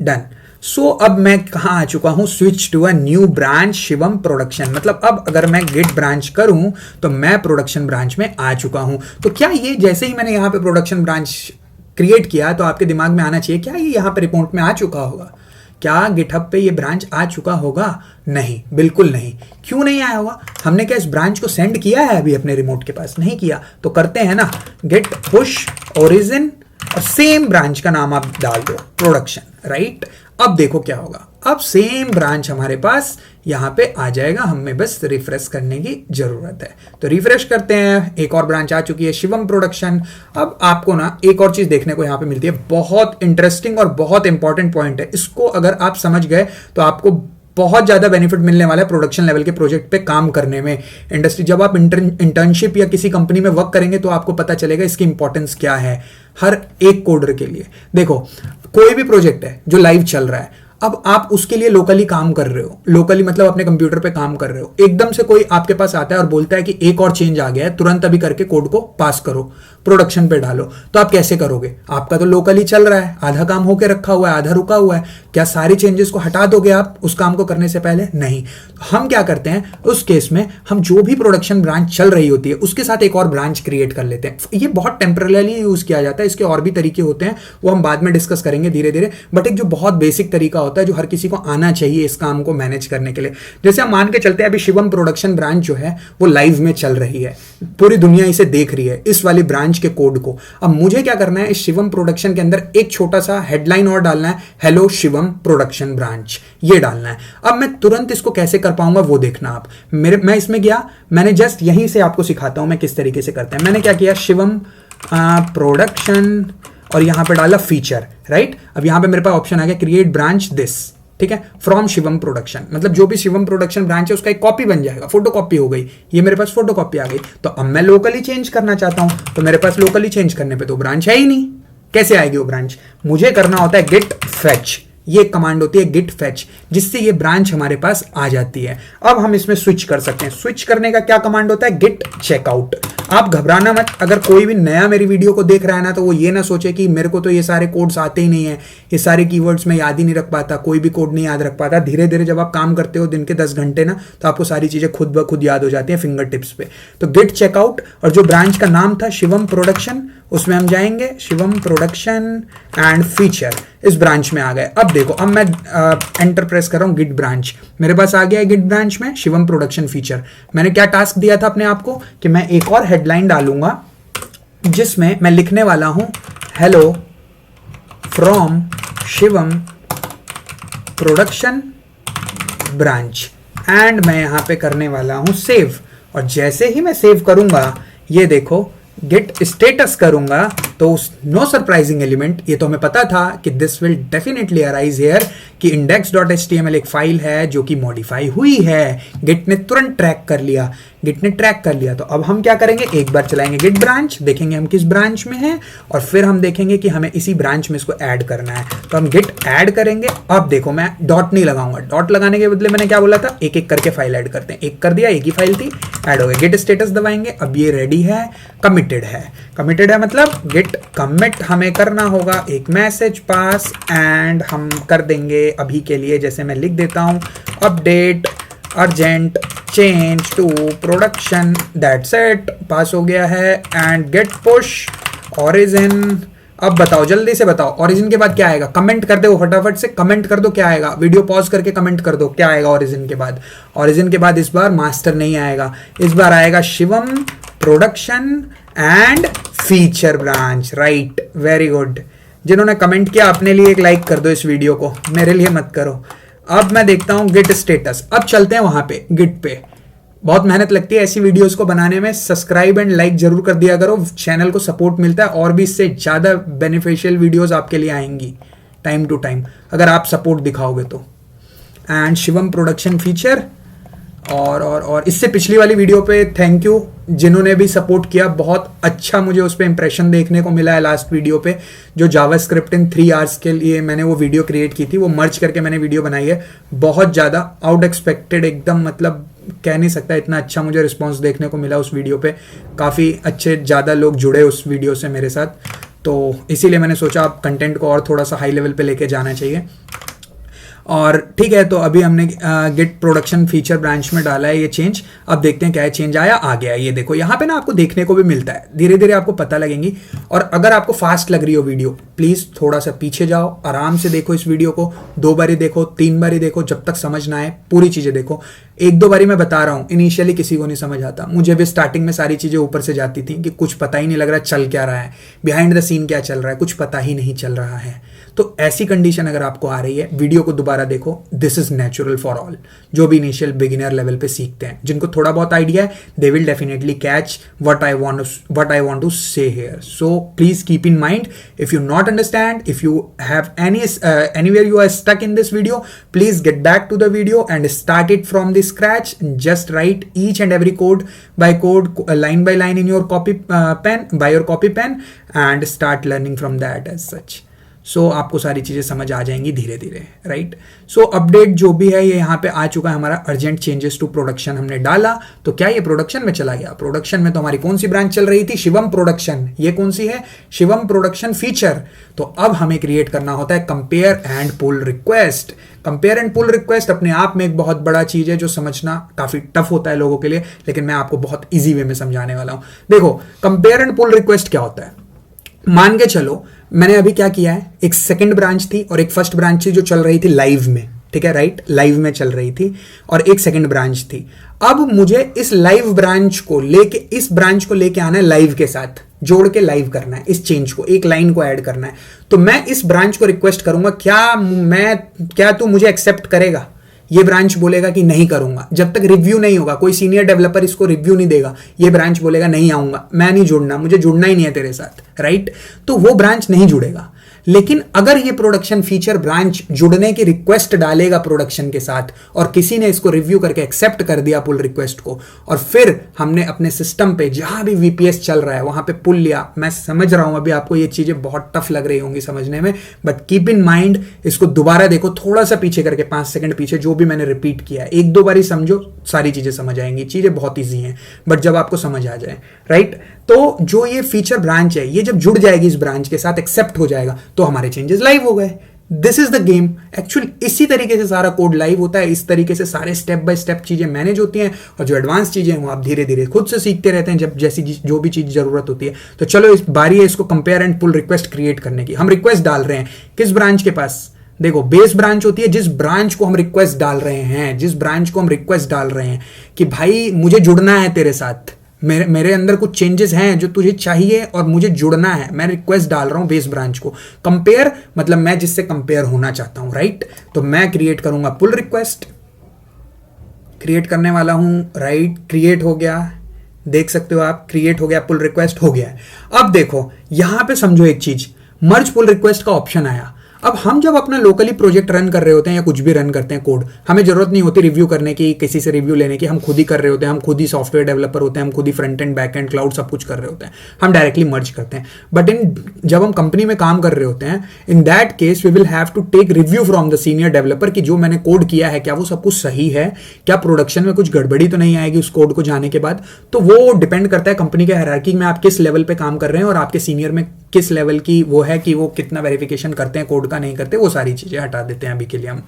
done. So अब मैं कहां आ चुका हूं, switch to a new branch Shivam production. मतलब अब अगर मैं गेट ब्रांच करूं तो मैं प्रोडक्शन ब्रांच में आ चुका हूं। तो क्या ये जैसे ही मैंने यहां पे प्रोडक्शन ब्रांच क्रिएट किया तो आपके दिमाग में आना चाहिए क्या ये यहां पे रिपोर्ट में आ चुका होगा, क्या गिटहब पे ये ब्रांच आ चुका होगा? नहीं, बिल्कुल नहीं। क्यों नहीं आया होगा? हमने क्या इस ब्रांच को सेंड किया है अभी अपने रिमोट के पास? नहीं किया। तो करते हैं ना गेट पुश ओरिजिन और सेम ब्रांच का नाम आप डाल दो प्रोडक्शन, राइट। अब देखो क्या होगा, अब सेम ब्रांच हमारे पास यहां पे आ जाएगा, हमें बस रिफ्रेश करने की जरूरत है। तो रिफ्रेश करते हैं, एक और ब्रांच आ चुकी है शिवम प्रोडक्शन। अब आपको ना एक और चीज देखने को यहां पे मिलती है, बहुत इंटरेस्टिंग और बहुत इंपॉर्टेंट पॉइंट है। इसको अगर आप समझ गए तो आपको बहुत ज्यादा बेनिफिट मिलने वाला है प्रोडक्शन लेवल के प्रोजेक्ट पे काम करने में। इंडस्ट्री जब आप इंटर्नशिप या किसी कंपनी में वर्क करेंगे तो आपको पता चलेगा इसकी इंपॉर्टेंस क्या है हर एक कोडर के लिए। देखो कोई भी प्रोजेक्ट है जो लाइव चल रहा है, अब आप उसके लिए लोकली काम कर रहे हो, लोकली मतलब अपने कंप्यूटर पे काम कर रहे हो, एकदम से कोई आपके पास आता है और बोलता है कि एक और चेंज आ गया है, तुरंत अभी करके कोड को पास करो, प्रोडक्शन पे डालो, तो आप कैसे करोगे? आपका तो लोकली चल रहा है, आधा काम होके रखा हुआ है, आधा रुका हुआ है, क्या सारी चेंजेस को हटा दोगे आप उस काम को करने से पहले? नहीं। हम क्या करते हैं उस केस में, हम जो भी प्रोडक्शन ब्रांच चल रही होती है उसके साथ एक और ब्रांच क्रिएट कर लेते हैं। ये बहुत टेम्पररी यूज किया जाता है, इसके और भी तरीके होते हैं, वो हम बाद में डिस्कस करेंगे धीरे धीरे, बट एक जो बहुत बेसिक तरीका होता है जो हर किसी को आना चाहिए इस काम को मैनेज करने के लिए। जैसे हम मान के चलते हैं अभी शिवम प्रोडक्शन ब्रांच जो है वो लाइव में चल रही है, पूरी दुनिया इसे देख रही है, इस वाली ब्रांच के कोड को। अब मुझे क्या करना है, इस शिवम प्रोडक्शन के अंदर एक छोटा सा हेडलाइन और डालना है, हेलो शिवम प्रोडक्शन ब्रांच, ये डालना है। अब मैं तुरंत इसको कैसे कर पाऊंगा वो देखना आप। मैं इसमें गया, मैंने जस्ट यहीं से आपको सिखाता हूं मैं किस तरीके से करते हैं। मैंने क्या किया, शिवम प्रोडक्शन और यहां पे डाला फीचर, राइट। अब यहां पे मेरे पास ऑप्शन आ गया क्रिएट ब्रांच दिस, ठीक है, फ्रॉम शिवम प्रोडक्शन, मतलब जो भी शिवम प्रोडक्शन ब्रांच है उसका एक कॉपी बन जाएगा, फोटो कॉपी हो गई, ये मेरे पास फोटो कॉपी आ गई। तो अब मैं लोकली चेंज करना चाहता हूं, तो मेरे पास लोकली चेंज करने पे तो ब्रांच है ही नहीं, कैसे आएगी वो ब्रांच? मुझे करना होता है गिट फेच, ये कमांड होती है गिट फेच, जिससे ये ब्रांच हमारे पास आ जाती है। अब हम इसमें स्विच कर सकते हैं। स्विच करने का क्या कमांड होता है, गिट चेकआउट। आप घबराना मत, अगर कोई भी नया मेरी वीडियो को देख रहा है ना, तो वो ये ना सोचे कि मेरे को तो ये सारे कोड्स आते ही नहीं है, ये सारे कीवर्ड्स मैं याद ही नहीं रख पाता, कोई भी कोड नहीं याद रख पाता। धीरे धीरे जब आप काम करते हो दिन के 10 घंटे ना, तो आपको सारी चीजें खुद ब खुद याद हो जाती है फिंगर टिप्स पे। तो गिट चेकआउट, और जो ब्रांच का नाम था शिवम प्रोडक्शन, उसमें हम जाएंगे शिवम प्रोडक्शन एंड फीचर, इस ब्रांच में आ गए। अब देखो, अब मैं एंटर प्रेस कर रहा हूं, गिट ब्रांच मेरे पास आ गया है, गिट ब्रांच में शिवम प्रोडक्शन फीचर। मैंने क्या टास्क दिया था अपने आप को कि मैं एक और हेडलाइन डालूंगा जिसमें मैं लिखने वाला हूं hello from Shivam production branch, and मैं यहां पे करने वाला हूं सेव। और जैसे ही मैं सेव करूंगा, ये देखो गेट स्टेटस करूंगा, तो नो सरप्राइजिंग एलिमेंट, ये तो हमें पता था कि this will definitely arise here कि index.html एक फाइल है जो कि मॉडिफाई हुई है। गिट ने तुरंत ट्रैक कर लिया, गिट ने ट्रैक कर लिया। तो अब हम क्या करेंगे, एक बार चलाएंगे गिट ब्रांच, देखेंगे हम किस ब्रांच में हैं, और फिर हम देखेंगे कि हमें इसी ब्रांच में इसको ऐड करना है। तो हम गिट ऐड करेंगे। अब देखो, मैं डॉट नहीं लगाऊंगा, डॉट लगाने के बदले मैंने क्या बोला था, एक एक करके फाइल ऐड करते हैं। एक कर दिया, एक ही फाइल थी, ऐड हो गया। गिट स्टेटस दबाएंगे, अब ये रेडी है, कमिटेड है। कमिटेड है मतलब गिट कमिट हमें करना होगा, एक मैसेज पास, एंड हम कर देंगे अभी के लिए, जैसे मैं लिख देता हूं, update urgent change to production, that's it, pass हो गया है। And git push origin. अब बताओ, जल्दी से बताओ, ओरिजिन के बाद क्या आएगा? कमेंट कर दो, फटाफट से कमेंट कर दो, क्या आएगा? वीडियो पॉज करके कमेंट कर दो, क्या आएगा ओरिजिन के बाद? ओरिजिन के बाद इस बार मास्टर नहीं आएगा, इस बार आएगा Shivam production and feature branch, right, very good. जिन्होंने कमेंट किया अपने लिए एक लाइक कर दो इस वीडियो को, मेरे लिए मत करो। अब मैं देखता हूं गिट स्टेटस। अब चलते हैं वहां पे गिट पे, बहुत मेहनत लगती है ऐसी वीडियोस को बनाने में। सब्सक्राइब एंड लाइक जरूर कर दिया करो, चैनल को सपोर्ट मिलता है, और भी इससे ज्यादा बेनिफिशियल वीडियोस आपके लिए आएंगी टाइम टू टाइम, अगर आप सपोर्ट दिखाओगे तो। एंड शिवम प्रोडक्शन फीचर, और इससे पिछली वाली वीडियो पे थैंक यू जिन्होंने भी सपोर्ट किया, बहुत अच्छा मुझे उस पर इंप्रेशन देखने को मिला है। लास्ट वीडियो पे जो जावास्क्रिप्ट इन 3 आवर्स के लिए मैंने वो वीडियो क्रिएट की थी, वो मर्ज करके मैंने वीडियो बनाई है, बहुत ज़्यादा आउट एक्सपेक्टेड, एकदम मतलब कह नहीं सकता इतना अच्छा मुझे रिस्पॉन्स देखने को मिला उस वीडियो पे। काफ़ी अच्छे ज़्यादा लोग जुड़े उस वीडियो से मेरे साथ, तो इसीलिए मैंने सोचा आप कंटेंट को और थोड़ा सा हाई लेवल पे लेके जाना चाहिए। और ठीक है, तो अभी हमने गिट प्रोडक्शन फीचर ब्रांच में डाला है ये चेंज। अब देखते हैं क्या है, चेंज आया, आ गया। ये देखो यहाँ पे ना आपको देखने को भी मिलता है, धीरे धीरे आपको पता लगेंगी। और अगर आपको फास्ट लग रही हो वीडियो, प्लीज़ थोड़ा सा पीछे जाओ, आराम से देखो इस वीडियो को, 2 बारी देखो, 3 बारी देखो, जब तक समझ ना आए पूरी चीज़ें देखो। 1-2 बारी मैं बता रहा हूँ, इनिशियली किसी को नहीं समझ आता, मुझे भी स्टार्टिंग में सारी चीज़ें ऊपर से जाती थी कि कुछ पता ही नहीं लग रहा चल क्या रहा है, बिहाइंड द सीन क्या चल रहा है, कुछ पता ही नहीं चल रहा है। तो ऐसी कंडीशन अगर आपको आ रही है, वीडियो को दोबारा देखो, this is natural for all. जो भी इनिशियल बिगिनर लेवल पे सीखते हैं, जिनको थोड़ा बहुत आइडिया है, they will definitely catch what I want to say here. So please keep in mind, if you not understand, if you have anywhere you are stuck in this video, please get back to the video and start it from the scratch. Just write each and every code by code, line by line in your copy pen, by your copy pen, and start learning from that as such. सो आपको सारी चीज़ें समझ आ जाएंगी धीरे धीरे, राइट। सो अपडेट जो भी है ये यहाँ पे आ चुका है हमारा, अर्जेंट चेंजेस टू प्रोडक्शन हमने डाला, तो क्या ये प्रोडक्शन में चला गया? प्रोडक्शन में तो हमारी कौन सी ब्रांच चल रही थी? शिवम प्रोडक्शन। ये कौन सी है? Shivam production feature. तो अब हमें क्रिएट करना होता है compare and pull request. Compare and pull request अपने आप में एक बहुत बड़ा चीज है जो समझना काफी टफ होता है लोगों के लिए, लेकिन मैं आपको बहुत इजी वे में समझाने वाला हूं। देखो, कंपेयर एंड पुल रिक्वेस्ट क्या होता है? मान के चलो मैंने अभी क्या किया है, एक सेकंड ब्रांच थी और एक फर्स्ट ब्रांच थी जो चल रही थी लाइव में, ठीक है, राइट, लाइव में चल रही थी, और एक सेकंड ब्रांच थी। अब मुझे इस लाइव ब्रांच को लेके, इस ब्रांच को लेके आना है, लाइव के साथ जोड़ के लाइव करना है, इस चेंज को, एक लाइन को ऐड करना है। तो मैं इस ब्रांच को रिक्वेस्ट करूंगा, क्या तू मुझे एक्सेप्ट करेगा? ये ब्रांच बोलेगा कि नहीं करूंगा। जब तक रिव्यू नहीं होगा, कोई सीनियर डेवलपर इसको रिव्यू नहीं देगा, ये ब्रांच बोलेगा नहीं आऊंगा, मैं नहीं जुड़ना, मुझे जुड़ना ही नहीं है तेरे साथ, राइट। तो वो ब्रांच नहीं जुड़ेगा। लेकिन अगर ये प्रोडक्शन फीचर ब्रांच जुड़ने की रिक्वेस्ट डालेगा प्रोडक्शन के साथ, और किसी ने इसको रिव्यू करके एक्सेप्ट कर दिया पुल रिक्वेस्ट को, और फिर हमने अपने सिस्टम पे जहां भी वीपीएस चल रहा है वहां पे पुल लिया। मैं समझ रहा हूं अभी आपको ये चीजें बहुत टफ लग रही होंगी समझने में, बट कीप इन माइंड, इसको दोबारा देखो, थोड़ा सा पीछे करके 5 सेकंड पीछे, जो भी मैंने रिपीट किया है एक दो बार ही समझो, सारी चीजें समझ आएंगी। चीजें बहुत ईजी हैं बट जब आपको समझ आ जाए, राइट। तो जो ये फीचर ब्रांच है, ये जब जुड़ जाएगी इस ब्रांच के साथ, एक्सेप्ट हो जाएगा, तो हमारे चेंजेस लाइव हो गए। This is the game. Actually इसी तरीके से सारा कोड लाइव होता है, इस तरीके से सारे स्टेप बाय स्टेप चीजें मैनेज होती हैं, और जो एडवांस चीजें हैं वो आप धीरे धीरे खुद से सीखते रहते हैं जब जैसी जो भी चीज जरूरत होती है। तो चलो इस बारी है इसको compare and pull request create करने की। हम रिक्वेस्ट डाल रहे हैं किस ब्रांच के पास? देखो, बेस ब्रांच होती है जिस ब्रांच को हम रिक्वेस्ट डाल रहे हैं, जिस ब्रांच को हम रिक्वेस्ट डाल रहे हैं कि भाई मुझे जुड़ना है तेरे साथ, मेरे अंदर कुछ चेंजेस हैं जो तुझे चाहिए और मुझे जुड़ना है, मैं रिक्वेस्ट डाल रहा हूं बेस ब्रांच को। कंपेयर मतलब मैं जिससे कंपेयर होना चाहता हूं, राइट। तो मैं क्रिएट करूंगा पुल रिक्वेस्ट, क्रिएट करने वाला हूं, राइट। क्रिएट हो गया, देख सकते हो आप, क्रिएट हो गया, पुल रिक्वेस्ट हो गया है। अब देखो यहां पे समझो एक चीज, मर्ज पुल रिक्वेस्ट का ऑप्शन आया। अब हम जब अपना लोकली प्रोजेक्ट रन कर रहे होते हैं या कुछ भी रन करते हैं कोड, हमें जरूरत नहीं होती रिव्यू करने की, किसी से रिव्यू लेने की, हम खुद ही कर रहे होते हैं, हम खुद ही सॉफ्टवेयर डेवलपर होते हैं, हम खुद ही front end back end cloud सब कुछ कर रहे होते हैं, हम डायरेक्टली मर्ज करते हैं। बट जब हम कंपनी में काम कर रहे होते हैं, in that case we will have to take review from the senior developer कि जो मैंने कोड किया है क्या वो सब कुछ सही है, क्या प्रोडक्शन में कुछ गड़बड़ी तो नहीं आएगी उस कोड को जाने के बाद। तो वो डिपेंड करता है कंपनी के हायरार्की में आप किस लेवल पे काम कर रहे हैं और आपके सीनियर में किस लेवल की वो है कि वो कितना वेरिफिकेशन करते हैं कोड का, नहीं करते, वो सारी चीजें हटा देते हैं अभी के लिए हम।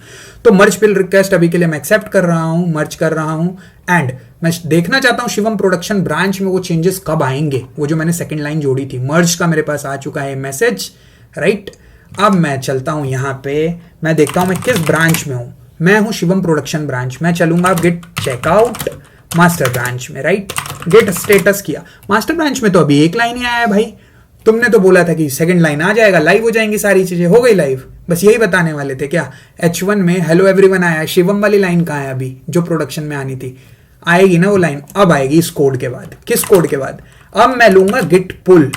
तो मर्ज पुल रिक्वेस्ट अभी के लिए मैं एक्सेप्ट कर रहा हूं, मर्ज कर रहा हूं, एंड मैं देखना चाहता हूं शिवम प्रोडक्शन ब्रांच में वो चेंजेस कब आएंगे, वो जो मैंने सेकंड लाइन जोड़ी थी। मर्ज का मेरे पास आ चुका है मैसेज, राइट। अब मैं चलता हूं यहां पे, मैं देखता हूं मैं किस ब्रांच में हूं। मैं हूं शिवम प्रोडक्शन ब्रांच, मैं चलूंगा गेट चेकआउट मास्टर ब्रांच में, राइट। गेट स्टेटस किया, मास्टर ब्रांच में तो अभी एक लाइन ही आया है भाई, तुमने तो बोला था कि सेकंड लाइन आ जाएगा, लाइव हो जाएंगी सारी चीजें, हो गई लाइव, बस यही बताने वाले थे क्या। H1 में हेलो एवरीवन आया, शिवम वाली लाइन कहाँ है अभी जो प्रोडक्शन में आनी थी? आएगी ना वो लाइन, अब आएगी इस कोड के बाद। किस कोड के बाद? अब मैं लूंगा गिट पुल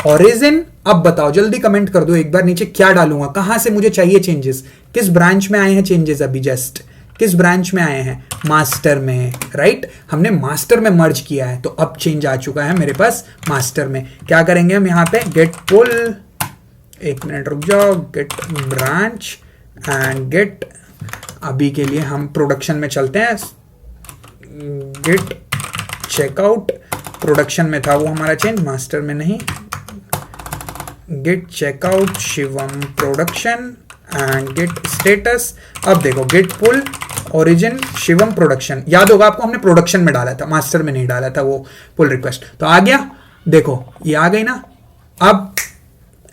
ओरिजिन। अब बताओ जल्दी कमेंट कर दो एक बार नीचे, क्या डालूंगा, कहां से मुझे चाहिए चेंजेस, किस ब्रांच में आए हैं चेंजेस अभी जस्ट, किस ब्रांच में आए हैं? मास्टर में, राइट। हमने मास्टर में मर्ज किया है तो अब चेंज आ चुका है मेरे पास मास्टर में। क्या करेंगे हम यहाँ पे? गेट पुल, एक मिनट रुक जाओ, गेट ब्रांच एंड गेट, अभी के लिए हम प्रोडक्शन में चलते हैं, गेट चेकआउट, प्रोडक्शन में था वो हमारा चेंज, मास्टर में नहीं। Git checkout Shivam production and git status. अब देखो git pull origin Shivam production, याद होगा आपको हमने प्रोडक्शन में डाला था, मास्टर में नहीं डाला था वो पुल रिक्वेस्ट। तो आ गया, देखो ये आ गई ना, अब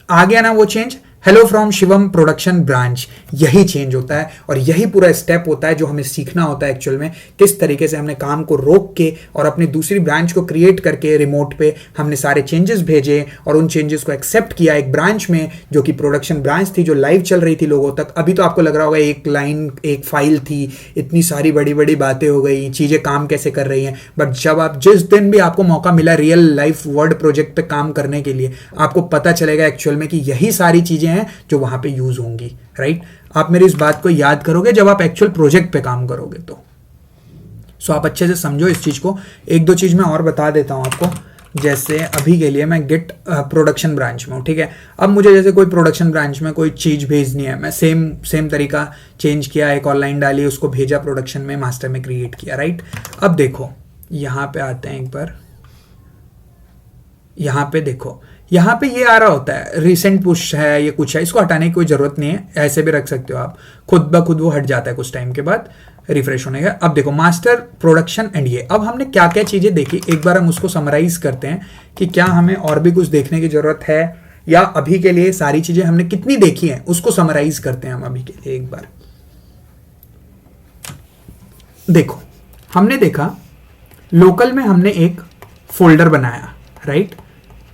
आ गया ना वो change, hello from Shivam production branch. यही चेंज होता है और यही पूरा स्टेप होता है जो हमें सीखना होता है एक्चुअल में, किस तरीके से हमने काम को रोक के और अपनी दूसरी ब्रांच को क्रिएट करके रिमोट पे हमने सारे चेंजेस भेजे और उन चेंजेस को एक्सेप्ट किया एक ब्रांच में जो कि प्रोडक्शन ब्रांच थी, जो लाइव चल रही थी लोगों तक। अभी तो आपको लग रहा होगा एक लाइन एक फाइल थी, इतनी सारी बड़ी बड़ी बातें हो गई, चीजें काम कैसे कर रही हैं, बट जब आप जिस दिन भी आपको मौका मिला रियल लाइफ वर्ड प्रोजेक्ट पे काम करने के लिए, आपको पता चलेगा एक्चुअल में कि यही सारी चीजें हैं जो वहां पे यूज होंगी, राइट। आप मेरी इस बात को याद करोगे जब आप एक्चुअल प्रोजेक्ट पे काम करोगे तो। सो आप अच्छे से समझो इस चीज को। एक दो चीज मैं और बता देता हूं आपको। जैसे अभी के लिए मैं गिट प्रोडक्शन ब्रांच में हूँ, ठीक है। अब मुझे जैसे कोई प्रोडक्शन ब्रांच में कोई चीज़ भेजनी है, मैं सेम तरीका चेंज किया, एक ऑनलाइन डाली, उसको भेजा प्रोडक्शन में, मास्टर में क्रिएट किया, राइट। अब देखो यहाँ पे आते हैं एक बार, यहाँ पे देखो, यहाँ पे ये आ रहा होता है रिसेंट पुश है, ये कुछ है, इसको हटाने की कोई जरूरत नहीं है, ऐसे भी रख सकते हो आप, खुद ब खुद वो हट जाता है कुछ टाइम के बाद रिफ्रेश होने का। अब देखो मास्टर प्रोडक्शन एंड ये, अब हमने क्या क्या चीजें देखी, एक बार हम उसको समराइज करते हैं कि क्या हमें और भी कुछ देखने की जरूरत है, या अभी के लिए सारी चीजें हमने कितनी देखी हैं उसको समराइज करते हैं हम अभी के लिए एक बार। देखो हमने देखा लोकल में हमने एक फोल्डर बनाया, राइट,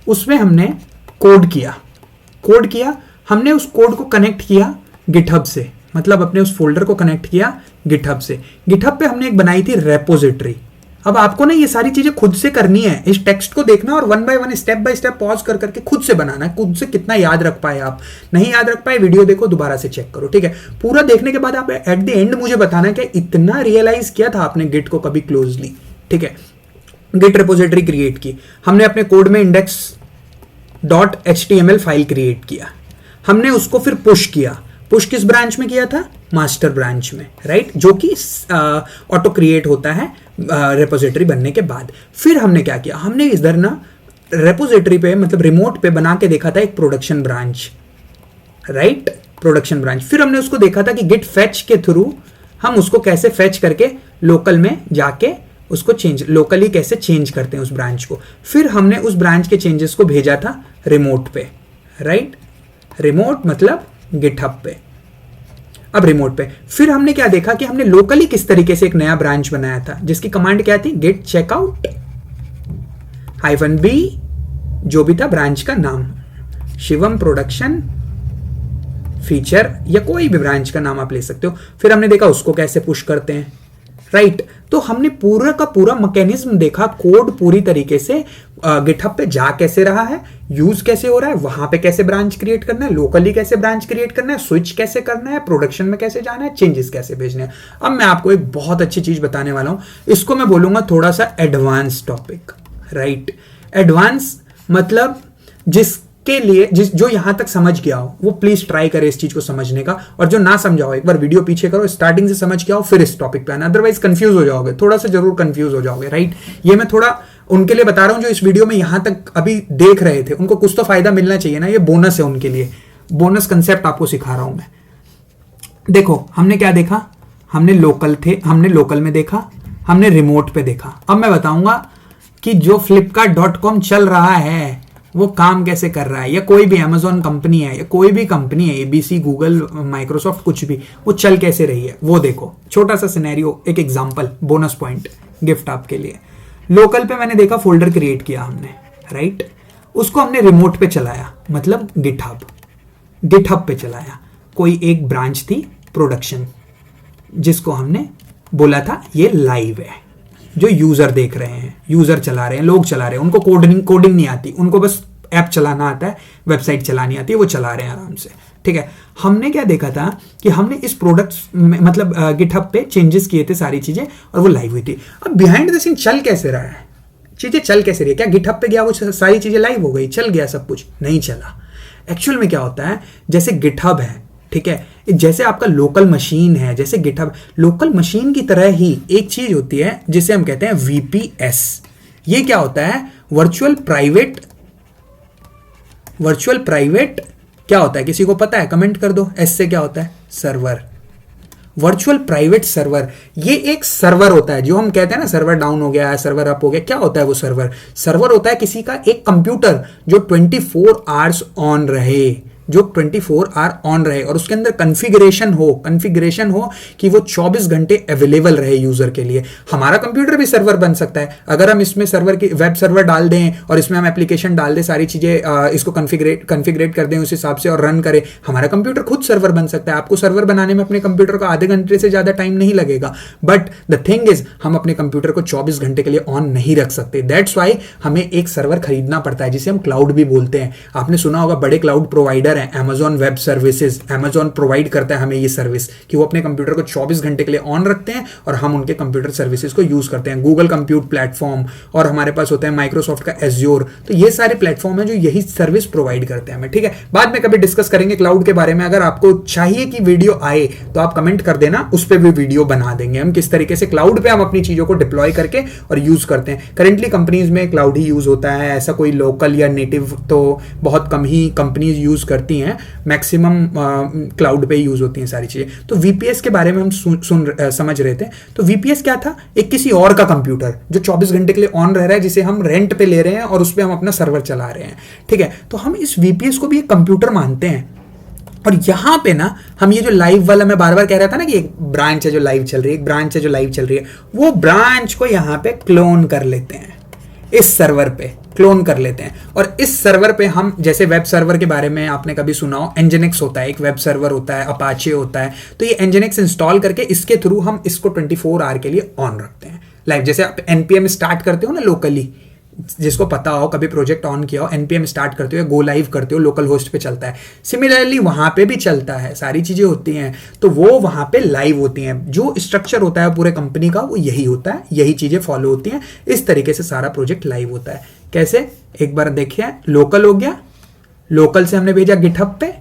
उसमें हमने कोड किया, हमने उस कोड को कनेक्ट किया गिटहब से, मतलब अपने उस फोल्डर को कनेक्ट किया गिटहब से। गिटहब पे हमने एक बनाई थी रेपोजिटरी। अब आपको ना ये सारी चीजें खुद से करनी है, इस टेक्स्ट को देखना और one by one step by step pause कर करके खुद से बनाना है। खुद से कितना याद रख पाए, आप नहीं याद रख पाए वीडियो देखो, दोबारा से चेक करो, ठीक है। पूरा देखने के बाद आप एट द एंड मुझे बताना कि इतना रियलाइज किया था आपने गिट को कभी क्लोजली, ठीक है। गिट रेपोजिटरी क्रिएट की हमने, अपने कोड में index.html फाइल क्रिएट किया, हमने उसको फिर पुश किया। पुश किस ब्रांच में किया था? मास्टर ब्रांच में, राइट, जो कि ऑटो क्रिएट होता है रेपोजिटरी बनने के बाद। फिर हमने क्या किया, हमने इधर ना रेपोजिटरी पे मतलब रिमोट पे बना के देखा था एक production branch, right, production branch. फिर हमने उसको देखा था कि गिट फैच के थ्रू हम उसको कैसे फैच करके लोकल में जाके उसको लोकली कैसे चेंज करते हैं उस ब्रांच को। फिर हमने उस ब्रांच के चेंजेस को भेजा था रिमोट पे, राइट, रिमोट मतलब गिटहब पे। अब रिमोट पे फिर हमने क्या देखा कि हमने लोकली किस तरीके से एक नया ब्रांच बनाया था, जिसकी कमांड क्या थी, गेट चेकआउट -b, जो भी था ब्रांच का नाम, शिवम प्रोडक्शन फीचर या कोई भी ब्रांच का नाम आप ले सकते हो। फिर हमने देखा उसको कैसे पुश करते हैं, राइट। तो हमने पूरा का पूरा मैकेनिज्म देखा, कोड पूरी तरीके से गिटहब पे जा कैसे रहा है, यूज कैसे हो रहा है, वहां पे कैसे ब्रांच क्रिएट करना है, लोकली कैसे ब्रांच क्रिएट करना है, स्विच कैसे करना है, प्रोडक्शन में कैसे जाना है, चेंजेस कैसे भेजने हैं। अब मैं आपको एक बहुत अच्छी चीज बताने वाला हूं, इसको मैं बोलूंगा थोड़ा सा एडवांस टॉपिक, राइट। एडवांस मतलब जिसके लिए जो यहां तक समझ गया हो वो प्लीज ट्राई करे इस चीज को समझने का, और जो ना समझा हो एक बार वीडियो पीछे करो, स्टार्टिंग से समझ के आओ, फिर इस टॉपिक पे आना, अदरवाइज कंफ्यूज हो जाओगे, थोड़ा सा जरूर कंफ्यूज हो जाओगे, राइट। ये मैं थोड़ा उनके लिए बता रहा हूं जो इस वीडियो में यहां तक अभी देख रहे थे, उनको कुछ तो फायदा मिलना चाहिए ना, ये बोनस है उनके लिए, बोनस कंसेप्ट आपको सिखा रहा हूं मैं। देखो हमने क्या देखा, हमने लोकल में देखा, हमने रिमोट पे देखा। अब मैं बताऊंगा कि जो flipkart.com चल रहा है वो काम कैसे कर रहा है, या कोई भी अमेजोन कंपनी है या कोई भी कंपनी है, एबीसी, गूगल, माइक्रोसॉफ्ट, कुछ भी, वो चल कैसे रही है वो देखो। छोटा सा सिनेरियो, एक एग्जांपल, बोनस पॉइंट गिफ्ट आपके लिए। लोकल पे मैंने देखा फोल्डर क्रिएट किया हमने, राइट, उसको हमने रिमोट पे चलाया, मतलब गिटहब पे चलाया। कोई एक ब्रांच थी प्रोडक्शन, जिसको हमने बोला था ये लाइव है, जो यूजर देख रहे हैं, यूजर चला रहे हैं, लोग चला रहे हैं, उनको कोडिंग नहीं आती, उनको बस ऐप चलाना आता है, वेबसाइट चलानी आती है, वो चला रहे हैं आराम से, ठीक है। हमने क्या देखा था कि हमने इस प्रोडक्ट में मतलब गिटहब पे चेंजेस किए थे सारी चीजें, और वो लाइव हुई थी। अब बिहाइंड द सीन चल कैसे रहा है, चीजें चल कैसे रही है, क्या गिटहब पे गया वो सारी चीजें लाइव हो गई, चल गया सब कुछ? नहीं चला। एक्चुअल में क्या होता है, जैसे गिटहब है, ठीक है, जैसे आपका लोकल मशीन है, जैसे गिटहब लोकल मशीन की तरह ही एक चीज होती है जिसे हम कहते हैं VPS। ये क्या होता है, वर्चुअल प्राइवेट क्या होता है, किसी को पता है? कमेंट कर दो। एस से क्या होता है? Server, virtual private server. ये एक सर्वर होता है, जो हम कहते हैं ना सर्वर डाउन हो गया, सर्वर अप हो गया। क्या होता है वो सर्वर होता है किसी का एक कंप्यूटर जो 24 आवर्स ऑन रहे, और उसके अंदर कॉन्फ़िगरेशन हो कि वो 24 घंटे अवेलेबल रहे यूजर के लिए। हमारा कंप्यूटर भी सर्वर बन सकता है अगर हम इसमें सर्वर की वेब सर्वर डाल दें और इसमें हम एप्लीकेशन डाल दें, सारी चीजें इसको कॉन्फ़िगरेट कर दें उस हिसाब से और रन करें, हमारा कंप्यूटर खुद सर्वर बन सकता है। आपको सर्वर बनाने में अपने कंप्यूटर को आधे घंटे से ज्यादा टाइम नहीं लगेगा, बट द थिंग इज हम अपने कंप्यूटर को 24 घंटे के लिए ऑन नहीं रख सकते। दैट्स वाई हमें एक सर्वर खरीदना पड़ता है, जिसे हम क्लाउड भी बोलते हैं। आपने सुना होगा बड़े क्लाउड प्रोवाइडर कंज्यूमर है, Amazon web services, Amazon provide करता है हमें ये सर्विस कि वो अपने कंप्यूटर को 24 घंटे के लिए ऑन रखते हैं और हम उनके कंप्यूटर सर्विसेज को यूज करते हैं। गूगल कंप्यूट प्लेटफॉर्म, और हमारे पास होता है माइक्रोसॉफ्ट का एज्योर। तो ये सारे प्लेटफॉर्म है जो यही सर्विस प्रोवाइड करते हैं हमें, ठीक है। बाद में कभी डिस्कस करेंगे क्लाउड के बारे में। अगर आपको चाहिए कि वीडियो आए तो आप कमेंट कर देना, उस पर भी वीडियो बना देंगे हम, किस तरीके से क्लाउड पे हम अपनी चीजों को डिप्लॉय करके और यूज करते हैं। करेंटली कंपनीज में क्लाउड ही यूज होता है, ऐसा कोई लोकल या नेटिव तो बहुत कम ही कंपनीज यूज करती हैं, मैक्सिमम क्लाउड पे यूज होती हैं सारी चीजें। तो वीपीएस के बारे में हम समझ रहे थे। तो वीपीएस क्या था? एक किसी और का कंप्यूटर जो 24 घंटे के लिए ऑन रह रहा है, जिसे हम रेंट पे ले रहे हैं और उस पर हम अपना सर्वर चला रहे हैं, ठीक है। तो हम इस वीपीएस को भी एक कंप्यूटर मानते हैं। और यहां पे ना हम ये जो लाइव वाला मैं बार बार कह रहा था ना कि एक ब्रांच है जो लाइव चल रही है, एक ब्रांच है जो लाइव चल रही है, वो ब्रांच को यहां पे क्लोन कर लेते हैं, इस सर्वर पे क्लोन कर लेते हैं। और इस सर्वर पे हम, जैसे वेब सर्वर के बारे में आपने कभी सुना हो, एनजिनिक्स होता है, एक वेब सर्वर होता है, अपाचे होता है। तो ये एनजिनिक्स इंस्टॉल करके इसके थ्रू हम इसको 24 आवर के लिए ऑन रखते हैं लाइव। जैसे आप एनपीएम स्टार्ट करते हो ना लोकली, जिसको पता हो, कभी प्रोजेक्ट ऑन किया हो, एनपीएम स्टार्ट करते हो, गो लाइव करते हो, लोकल होस्ट पे चलता है। सिमिलरली वहां पे भी चलता है, सारी चीजें होती हैं, तो वो वहां पे लाइव होती हैं। जो स्ट्रक्चर होता है पूरे कंपनी का वो यही होता है, यही चीजें फॉलो होती हैं। इस तरीके से सारा प्रोजेक्ट लाइव होता है। कैसे? एक बार देखिए, लोकल हो गया, लोकल से हमने भेजा गिटहब पे,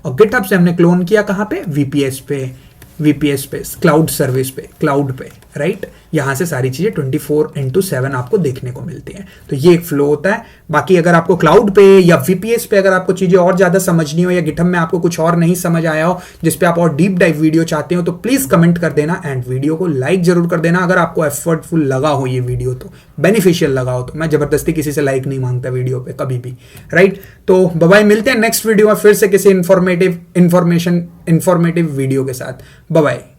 और गिटहब से हमने क्लोन किया कहां पे? वीपीएस पे, वीपीएस पे, क्लाउड सर्विस पे, क्लाउड पे, राइट। यहां से सारी चीजें 24/7 आपको देखने को मिलती हैं। तो ये एक फ्लो होता है। बाकी अगर आपको क्लाउड पे या वीपीएस पे अगर आपको चीजें और ज्यादा समझनी हो, या गिटहब में आपको कुछ और नहीं समझ आया हो, जिसपे आप और डीप डाइव वीडियो चाहते हो, तो प्लीज कमेंट कर देना एंड वीडियो को लाइक जरूर कर देना। अगर आपको एफर्टफुल लगा हो ये वीडियो, तो बेनिफिशियल लगा हो, तो मैं जबरदस्ती किसी से लाइक नहीं मांगता वीडियो पे कभी भी, राइट। तो बाय, मिलते हैं नेक्स्ट वीडियो में फिर से किसी इंफॉर्मेटिव वीडियो के साथ। बाय।